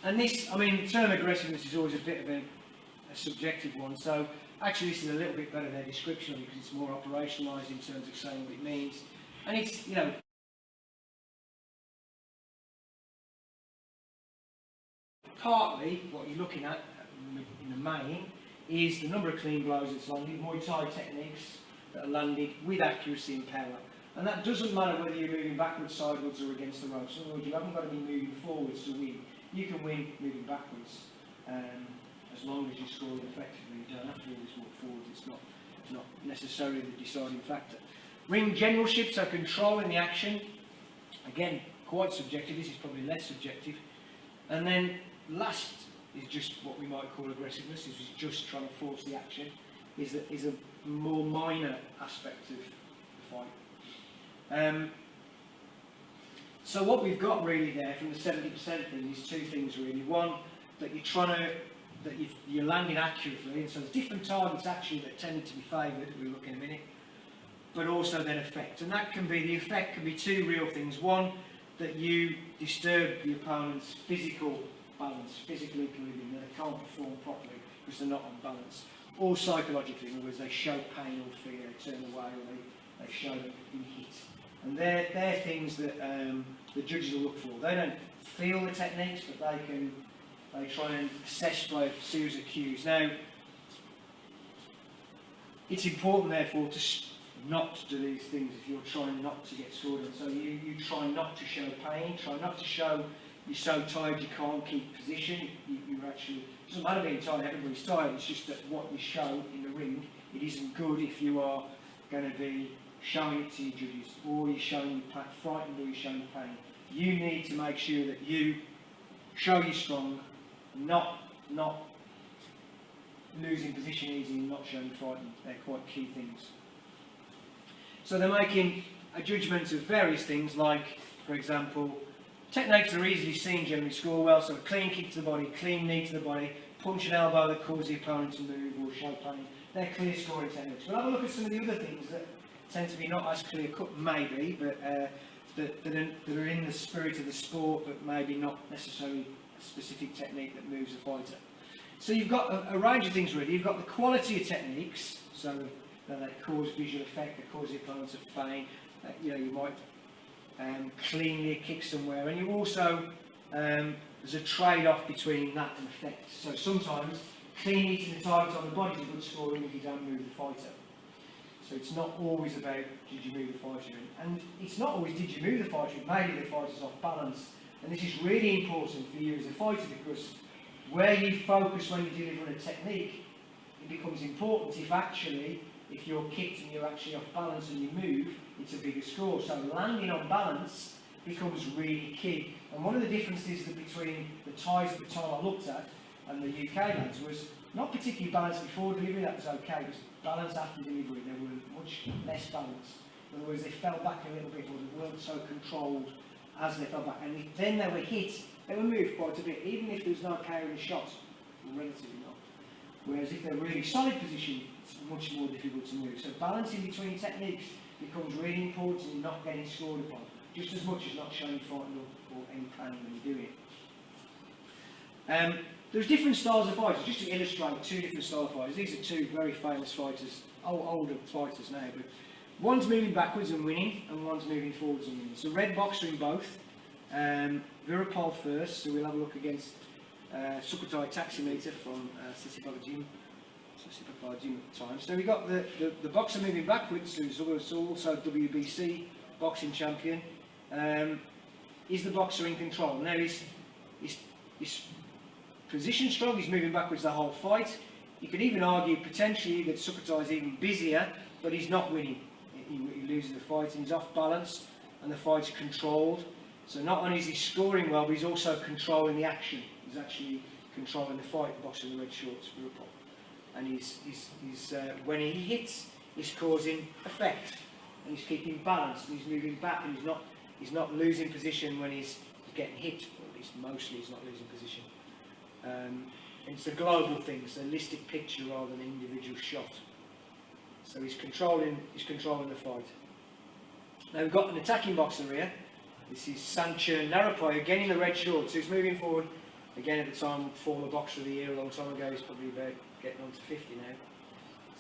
And this, I mean, the term aggressiveness is always a bit of a subjective one, so actually this is a little bit better their description of it because it's more operationalised in terms of saying what it means. And it's, you know, partly what you're looking at in the main is the number of clean blows that's landed, Muay Thai techniques that are landed with accuracy and power. And that doesn't matter whether you're moving backwards, sideways or against the ropes. In other words, you haven't got to be moving forwards to win. You can win moving backwards as long as you're scoring effectively. You don't have to always walk forwards. It's not necessarily the deciding factor. Ring generalship, so controlling the action. Again, quite subjective. This is probably less subjective. And then last is just what we might call aggressiveness, is just trying to force the action, is a more minor aspect of the fight. So what we've got really there from the 70% thing is two things really. One, that you're landing accurately, and so there's different targets actually that tend to be favoured, we'll look in a minute, but also then effect. And that can be, the effect can be two real things. One, that you disturb the opponent's physical balance, physical equilibrium, that they can't perform properly because they're not on balance. Or psychologically, in other words, they show pain or fear, they turn away, or they show they've been hit. And they're things that the judges will look for. They don't feel the techniques, but they try and assess by a series of cues. Now, it's important, therefore, to not to do these things if you're trying not to get scored on. So you try not to show pain, try not to show you're so tired you can't keep position. You're actually, it doesn't matter being tired, everybody's tired, it's just that what you show in the ring, it isn't good if you are going to be showing it to your judges, or you're showing you frightened, or you're showing pain. You need to make sure that you show you're strong, not losing position easy and not showing frightened. They're quite key things. So they're making a judgment of various things, like, for example, techniques that are easily seen generally score well, so a clean kick to the body, clean knee to the body, punch and elbow that cause the opponent to move or show pain. They're clear scoring techniques. We'll have a look at some of the other things that tend to be not as clear cut, maybe, but that are in the spirit of the sport, but maybe not necessarily a specific technique that moves a fighter. So you've got a range of things really. You've got the quality of techniques, so that cause visual effect, that cause the opponent to feign. You know, you might cleanly kick somewhere, and you also there's a trade-off between that and effect. So sometimes clean hitting the target on the body is a good scoring if you don't move the fighter. So it's not always about did you move the fighter in, and it's not always did you move the fighter in, maybe the fighter's off balance. And this is really important for you as a fighter, because where you focus when you're delivering a technique, it becomes important if you're kicked and you're actually off balance and you move, it's a bigger score. So landing on balance becomes really key. And one of the differences between the Thais at the time I looked at and the UK lads was not particularly balanced before delivery, that was okay, but balance after delivery, they were much less balanced. In other words, they fell back a little bit, or they weren't so controlled as they fell back. And if then they were hit, they were moved quite a bit, even if there was no carrying shot, relatively not. Whereas if they're really solid position, it's much more difficult to move. So balancing between techniques becomes really important in not getting scored upon, just as much as not showing frightened or any pain when you do it. There's different styles of fighters, just to illustrate two different styles of fighters. These are two very famous fighters, older fighters now, but one's moving backwards and winning, and one's moving forwards and winning. So red boxer in both. Virapol first, so we'll have a look against Sukhothai Taximeter from Sisipaka Gym at the time. So we got the boxer moving backwards, who's also WBC boxing champion. Is the boxer in control? Now he's position strong, he's moving backwards the whole fight. You could even argue potentially that Sukhothai is even busier, but he's not winning. He loses the fight and he's off balance, and the fight's controlled. So not only is he scoring well, but he's also controlling the action. He's actually controlling the fight, the boxer in the red shorts, Virapol. And he's when he hits, he's causing effect, and he's keeping balance, and he's moving back, and he's not losing position when he's getting hit, or at least mostly he's not losing position. And it's a global thing, it's a holistic picture rather than an individual shot. So he's controlling the fight. Now we've got an attacking boxer here, This is Sanchern Narapai, again in the red shorts. So he's moving forward. Again, at the time, former boxer of the year a long time ago. He's probably about getting on to 50 now,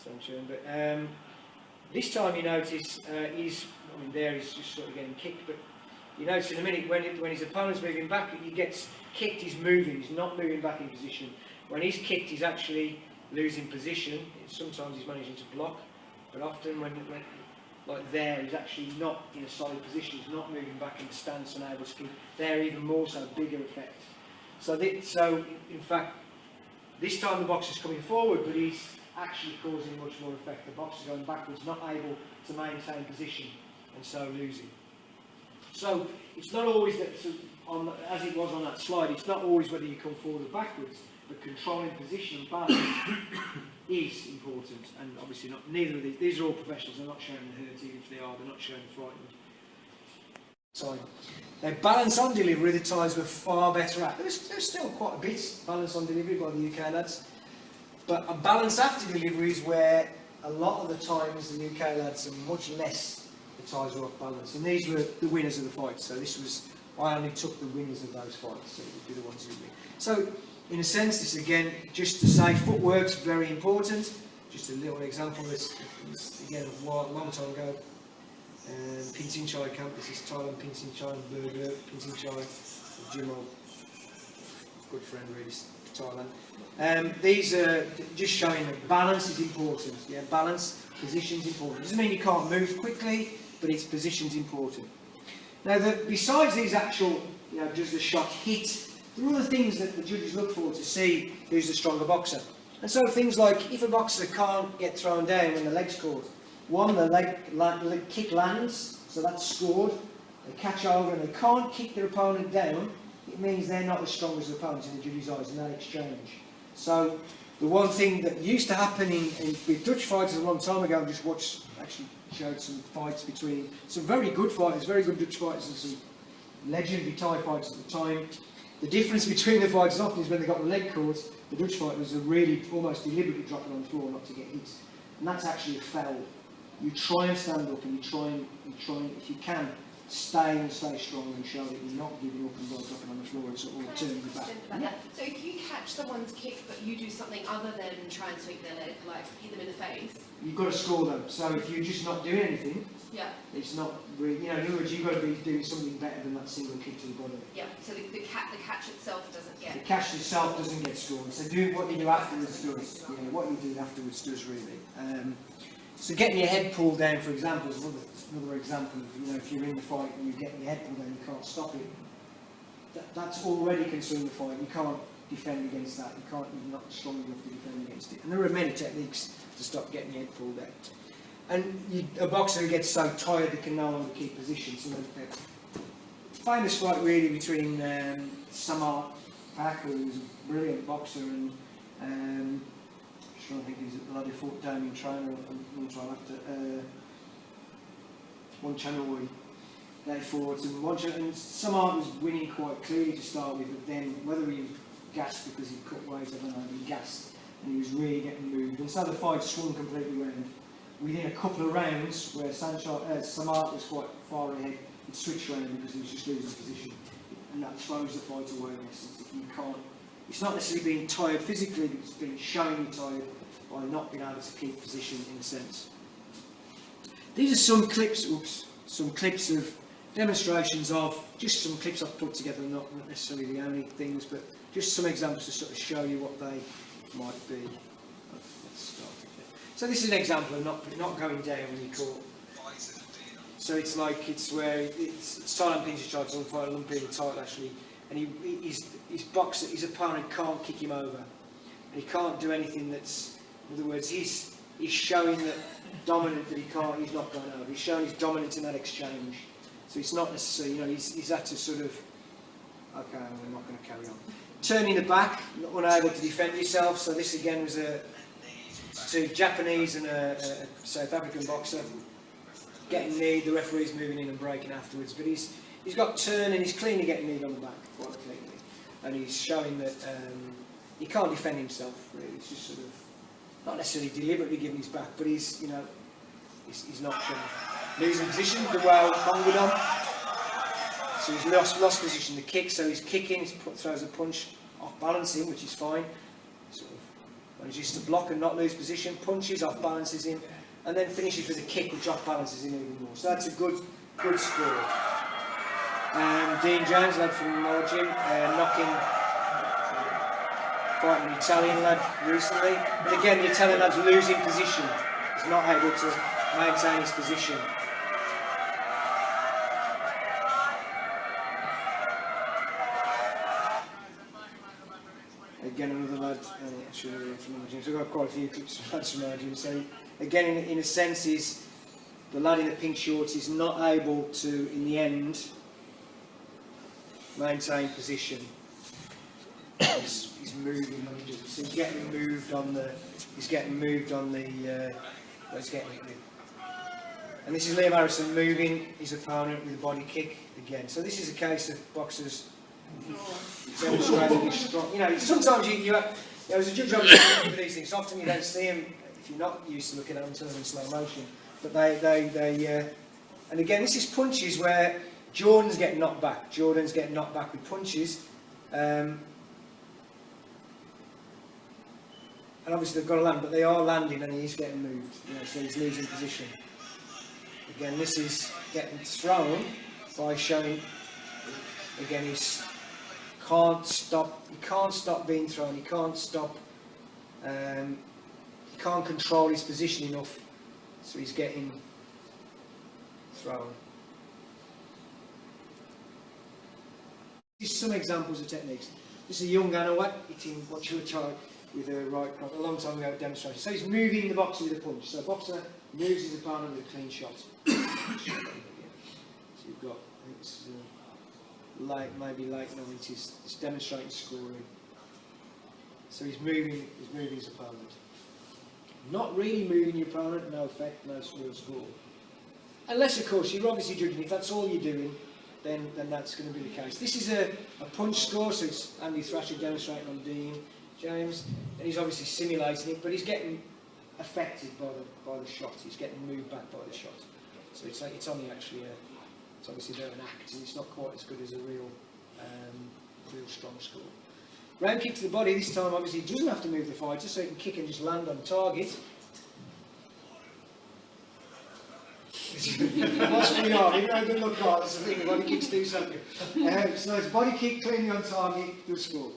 Sanchern. But this time you notice he's just sort of getting kicked. But you notice in a minute when his opponent's moving back, he gets kicked, he's moving. He's not moving back in position. When he's kicked, he's actually losing position. Sometimes he's managing to block. But often when like there, he's actually not in a solid position. He's not moving back in the stance and able to keep there, even more so, bigger effect. So in fact, this time the boxer's coming forward, but he's actually causing much more effect. The boxer's going backwards, not able to maintain position, and so losing. So it's not always that, as it was on that slide, it's not always whether you come forward or backwards, but controlling position and balance is important, and obviously neither of these are all professionals. They're not showing the hurt, even if they are, they're not showing the frightened. Now, balance on delivery, the Thais were far better at. There's still quite a bit balance on delivery by the UK lads, but a balance after delivery is where a lot of the times the UK lads are much less the Thais were off balance, and these were the winners of the fight. So I only took the winners of those fights, so it would be the ones who win. So in a sense, this again, just to say, footwork's very important. Just a little example. This again a long time ago. Pinsin Chai camp. This is Thailand Pinsin Chai Burger. Pinsin Chai, Jim, good friend really, Thailand. These are just showing that balance is important. Yeah, balance, position's important. Doesn't mean you can't move quickly, but its position's important. Now, besides these actual, does the shot hit? There are other things that the judges look for to see who's the stronger boxer. And so things like, if a boxer can't get thrown down when the leg's caught, one, the leg kick lands, so that's scored. They catch over and they can't kick their opponent down, it means they're not as strong as the opponent in the judge's eyes in that exchange. So the one thing that used to happen with Dutch fighters a long time ago, actually showed some fights between some very good fighters, very good Dutch fighters, and some legendary Thai fighters at the time. The difference between the fighters often is when they got the leg caught, the Dutch fighters are really almost deliberately dropping on the floor not to get hit. And that's actually a foul. You try and stand up and you try and if you can, stay strong and show that you're not giving up and dropping on the floor and sort of turning your back. Yeah. So if you catch someone's kick but you do something other than try and sweep their leg, like hit them in the face, you've got to score them. So if you're just not doing anything, it's not really, in other words, you've got to be doing something better than that single kick to the body. Yeah, so the catch itself doesn't get... The catch itself doesn't get scored. So what you do afterwards does. What you do afterwards does really. So getting your head pulled down, for example, is another example of, if you're in the fight and you're getting your head pulled down, you can't stop it. That's already consuming the fight. You can't defend against that. You're not strong enough to defend against it. And there are many techniques to stop getting your head pulled down. And a boxer who gets so tired they can no longer keep position. So famous fight really between Samar Pak, who was a brilliant boxer, and I think he's a bloody fought Damien Trainer one time after one channel they fought, and Samar was winning quite clearly to start with, but then whether he was gassed because he cut weight, I don't know, he gassed and he was really getting moved, and so the fight swung completely round. Within a couple of rounds where Samar was quite far ahead, it switched around because he was just losing position, and that throws the fight away in essence. If you can't, it's not necessarily being tired physically, but it's being shown you're tired by not being able to keep position in a sense. These are some clips of demonstrations of, just some clips I've put together, not necessarily the only things, but just some examples to sort of show you what they might be. Let's start again. So this is an example of not going down when you caught. So it's where it's Thailand Pinch Chai, on quite an Olympian title actually, and his boxer, his opponent can't kick him over. And he can't do anything that's, in other words, he's showing that dominant, that he's not going over. He's showing his dominance in that exchange. So it's not necessarily, he's had to sort of, okay, we're not going to carry on. Turning the back, unable to defend yourself. So this again was two Japanese and a South African boxer getting kneed. The referee's moving in and breaking afterwards, but he's got turn and he's cleanly getting kneed on the back quite cleanly, and he's showing that he can't defend himself really. It's just sort of not necessarily deliberately giving his back, but he's not losing position. The well Bangudon. So he's lost position to kick, so he's kicking, throws a punch off balancing, which is fine. Sort of manages to block and not lose position, punches, off balances him, and then finishes with a kick which off balances him even more. So that's a good score. Dean Jones, lad from our gym, fighting an Italian lad recently. But again, the Italian lad's losing position. He's not able to maintain his position. Again, another lad from our gym. So we've got quite a few clips from lads from our gym. So again, in a sense, the lad in the pink shorts is not able to, in the end, maintain position. He's moving when he does it. So he's getting moved on the. He's getting and this is Liam Harrison moving his opponent with a body kick again. So this is a case of boxers demonstrating his strong. You know, sometimes you have, as a judge, I'm looking for these things. Often you don't see them if you're not used to looking at them until they're in slow motion. But and again, this is punches where Jordan's getting knocked back. Jordan's getting knocked back with punches. And obviously they've got to land, but they are landing and he's getting moved. You know, so he's losing position. Again, this is getting thrown by showing, again, he can't stop being thrown, he can't stop, he can't control his position enough, so he's getting thrown. These are some examples of techniques. This is a young Anawat hitting what you would try with a right cross, a long time ago demonstration. So he's moving the boxer with a punch. So boxer moves his opponent with a clean shot. So you've got, I think this is maybe late 90s, it's demonstrating scoring. So he's moving his opponent. Not really moving your opponent, no effect, no real score. Unless, of course, you're obviously judging, if that's all you're doing, then that's going to be the case. This is a punch score, so it's Andy Thrasher demonstrating on Dean James, and he's obviously simulating it, but he's getting affected by the shot. He's getting moved back by the shot. So it's only actually it's obviously a bit of an act, and it's not quite as good as a real strong score. Round kick to the body. This time, obviously, he doesn't have to move the fighter, so he can kick and just land on target. What's we are? Even though it doesn't look right, that's the thing. The body kicks do something. So it's body kick cleanly on target, good score.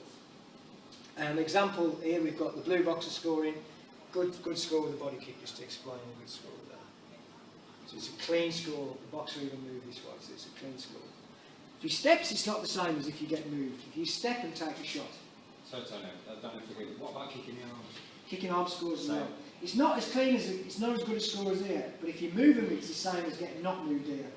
Example here, we've got the blue boxer scoring. Good score with the body kick, just to explain a good score with that. So it's a clean score. The boxer even moved this way, so it's a clean score. If he steps, it's not the same as if you get moved. If you step and take a shot. So Tony, I don't know if you agree. What about kicking the arms? Kicking arm scores as well. It's not as clean as it's not as good a score as here, but if you move them, it's the same as getting not moved here.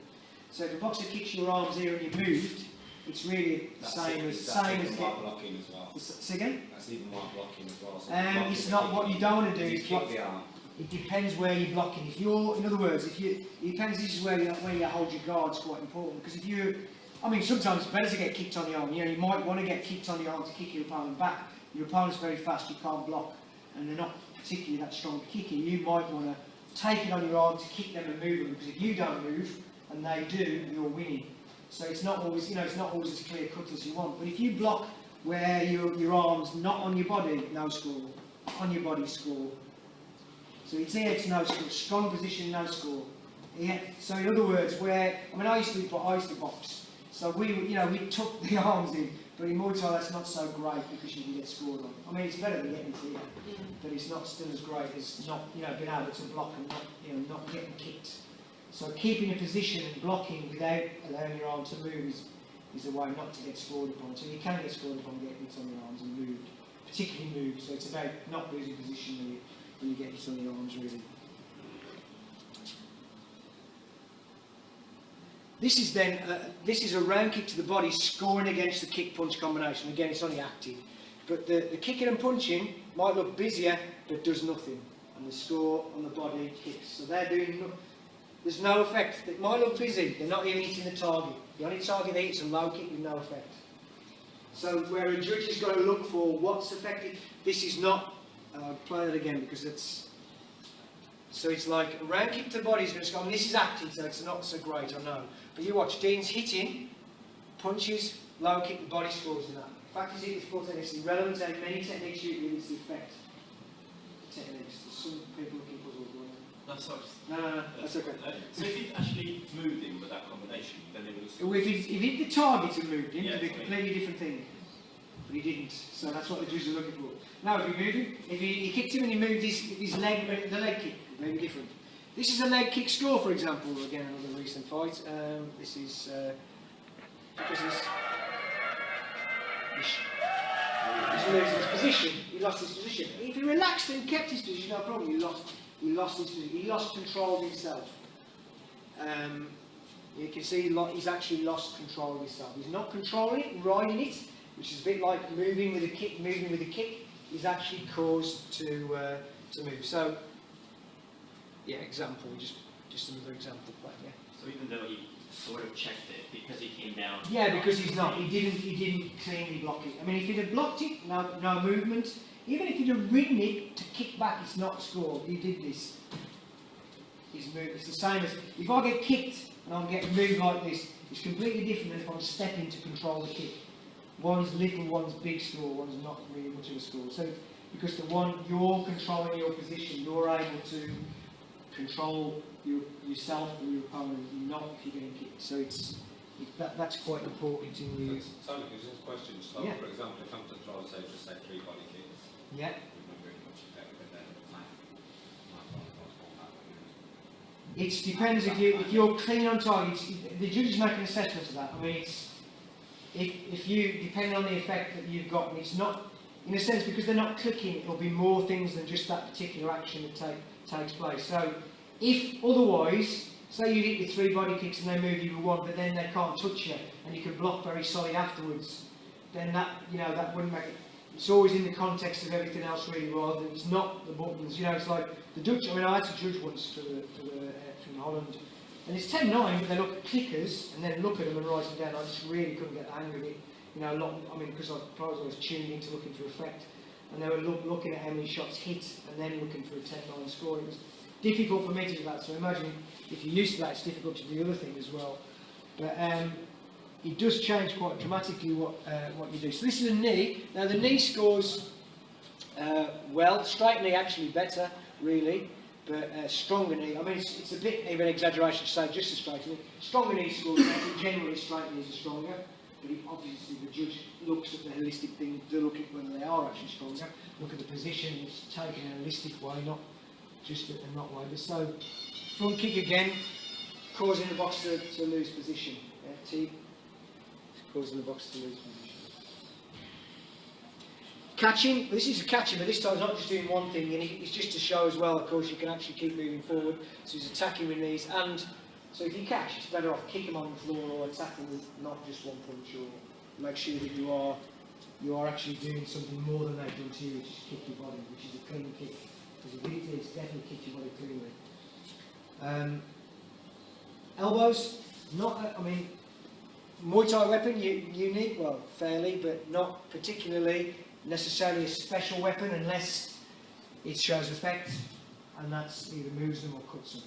So if a boxer kicks your arms here and you're moved, it's really the same as getting blocking as well. Say again? That's even white blocking as well. So it's not what you don't want to do. Is kick the arm. It depends where you're blocking. If you're, in other words, it depends. This is where you hold your guard's quite important, because if you, I mean, sometimes it's better to get kicked on the arm. You know, you might want to get kicked on the arm to kick your opponent back. Your opponent's very fast, you can't block, and they're not particularly that strong a kicker. You might want to take it on your arm to kick them and move them, because if you don't move and they do, you're winning. So it's not always, it's not always as clear cut as you want. But if you block where your arm's not on your body, no score. On your body, score. So it's here, it's no score. Strong position, no score. Yeah. So in other words, I used to box. So we took the arms in, but in Muay Thai that's not so great because you can get scored on. I mean, it's better than getting to here, but it's not still as great as not, being able to block and not getting kicked. So keeping a position and blocking without allowing your arm to move is a way not to get scored upon. So you can get scored upon getting hit on your arms and moved, particularly moved. So it's about not losing position when you get hit on your arms, really. This is a round kick to the body, scoring against the kick-punch combination. Again, it's only acted. But the kicking and punching might look busier, but does nothing. And the score on the body kicks. So they're doing there's no effect. It might look busy, they're not even hitting the target. The only target they hit is a low kick with no effect. So where a judge has got to look for what's effective, this is not, I'll play that again because it's, so it's like a round kick to the body is going to score, and this is acting, so it's not so great, I know. But you watch, Dean's hitting, punches, low kick, the body scores in that. The fact is it with foot, and it's irrelevant to many techniques you use, the effect. Techniques. Some people looking puzzled. No, sorry. No, that's okay. So if he'd actually moved him with that combination, then it would have... If he the target had moved him, Yeah, it'd be a completely different thing. But he didn't, so that's what the judges are looking for. Now, if he moved him, if he kicked him and he moved his leg, the leg kick, maybe different. This is a leg kick score, for example. Again, another recent fight. This is because he's losing his position. He lost his position. If he relaxed and kept his position, no problem. He lost his position. He lost control of himself. You can see he's actually lost control of himself. He's not controlling it, riding it, which is a bit like moving with a kick. Moving with a kick is actually caused to move. So, yeah, example, just another example play. Yeah. So even though he sort of checked it because he came down. Yeah, because he's not. He didn't cleanly block it. I mean, if he'd have blocked it, no movement. Even if he'd have ridden it to kick back, it's not scored. He did this. He's moved. It's the same as if I get kicked and I'm getting moved like this. It's completely different than if I'm stepping to control the kick. One's little, one's big score, one's not really much of a score. So, because the one you're controlling your position, you're able to control yourself or your opponent, not if you're getting kicked. So that's quite important in the. Tony, because this question, so Yeah. for example, if I'm to try to say 3 body kicks, Yeah. with not very much effect, but then my body parts won't have it. It depends if you're clean on target. The judges make an assessment of that. I mean, if you depending on the effect that you've got, and it's not in a sense because they're not clicking. It'll be more things than just that particular action that takes place. So, if otherwise, say you hit with 3 body kicks and they move you with 1, but then they can't touch you, and you can block very solid afterwards, then that wouldn't make it. It's always in the context of everything else, really, rather than it's not the buttons. It's like the Dutch. I mean, I had to judge once from Holland, and it's 10-9, but they look at clickers and then look at them and write them down. I just really couldn't get the hang of it. Because I was tuned into looking for effect, and they were looking at how many shots hit and then looking for a 10-9 score. It was difficult for me to do that. So imagine if you're used to that, it's difficult to do the other thing as well. But it does change quite dramatically what you do. So this is a knee. Now the knee scores well. Straight knee actually better, really, but stronger knee. I mean, it's a bit of an exaggeration to say just a straight knee. Stronger knee scores better. Generally, straight knees are stronger. But obviously, the judge looks at the holistic thing. They look at whether they are actually stronger. Look at the position. It's taken in a holistic way, not just a not way. But so, front kick again, causing the boxer to lose position. T. Causing the boxer to lose position. Catching, this is a catching, but this time it's not just doing one thing, and it's just to show as well, of course, you can actually keep moving forward. So he's attacking with knees, and so if you catch, it's better off kick him on the floor or attacking with not just one punch, or make sure that you are actually doing something more than they've done to you, which is kick your body, which is a clean kick. Because if you it's definitely kick your body cleanly. Elbows, not, Muay Thai weapon, unique, well, fairly, but not particularly necessarily a special weapon unless it shows effect, and that's either moves them or cuts them.